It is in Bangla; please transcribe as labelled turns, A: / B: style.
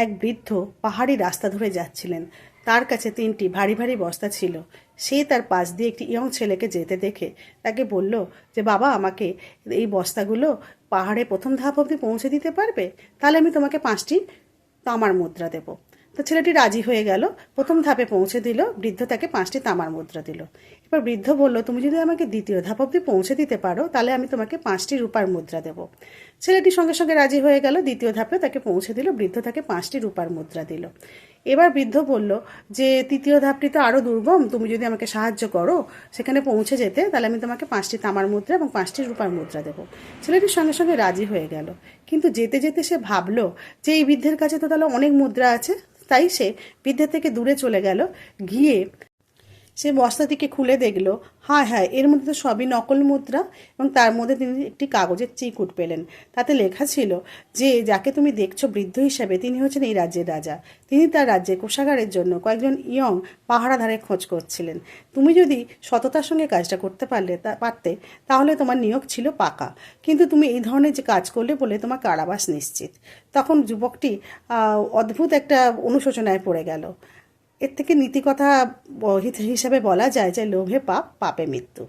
A: এক বৃদ্ধ পাহাড়ি রাস্তা ধরে যাচ্ছিলেন। তার কাছে 3টি ভারী ভারী বস্তা ছিল। সে তার পাশ দিয়ে একটি ইয়ং ছেলেকে যেতে দেখে তাকে বলল যে, বাবা, আমাকে এই বস্তাগুলো পাহাড়ে প্রথম ধাপ অবধি পৌঁছে দিতে পারবে? তাহলে আমি তোমাকে 5টি তামার মুদ্রা দেব। তো ছেলেটি রাজি হয়ে গেল। প্রথম ধাপে পৌঁছে দিল, বৃদ্ধ তাকে 5টি তামার মুদ্রা দিল। এবার বৃদ্ধ বলল, তুমি যদি আমাকে দ্বিতীয় ধাপ অবধি পৌঁছে দিতে পারো তাহলে আমি তোমাকে 5টি রূপার মুদ্রা দেব। ছেলেটি সঙ্গে সঙ্গে রাজি হয়ে গেল। দ্বিতীয় ধাপে তাকে পৌঁছে দিল, বৃদ্ধ তাকে 5টি রূপার মুদ্রা দিল। এবার বৃদ্ধ বলল যে, তৃতীয় ধাপটি তো আরও দুর্গম, তুমি যদি আমাকে সাহায্য করো সেখানে পৌঁছে যেতে, তাহলে আমি তোমাকে 5টি তামার মুদ্রা এবং 5টি রূপার মুদ্রা দেবো। ছেলেটির সঙ্গে সঙ্গে রাজি হয়ে গেল। কিন্তু যেতে যেতে সে ভাবলো যে এই বৃদ্ধের কাছে তো তাহলে অনেক মুদ্রা আছে। তাই সে বৃদ্ধের থেকে দূরে চলে গেল। গিয়ে সে বস্তাটিকে খুলে দেখল, হ্যাঁ হ্যাঁ, এর মধ্যে তো সবই নকল মুদ্রা। এবং তার মধ্যে তিনি একটি কাগজের চিরকুট পেলেন। তাতে লেখা ছিল যে, যাকে তুমি দেখছো বৃদ্ধ হিসাবে, তিনি হচ্ছেন এই রাজ্যের রাজা। তিনি তার রাজ্যে কোষাগারের জন্য কয়েকজন ইয়ং পাহারাধারের খোঁজ করছিলেন। তুমি যদি সততার সঙ্গে কাজটা করতে পারতে তাহলে তোমার নিয়োগ ছিল পাকা। কিন্তু তুমি এই ধরনের যে কাজ করলে বলে তোমার কারাবাস নিশ্চিত। তখন যুবকটি অদ্ভুত একটা অনুশোচনায় পড়ে গেল। এর থেকে নীতিকথা হিসেবে বলা যায় যে, লোভে পাপ, পাপে মৃত্যু।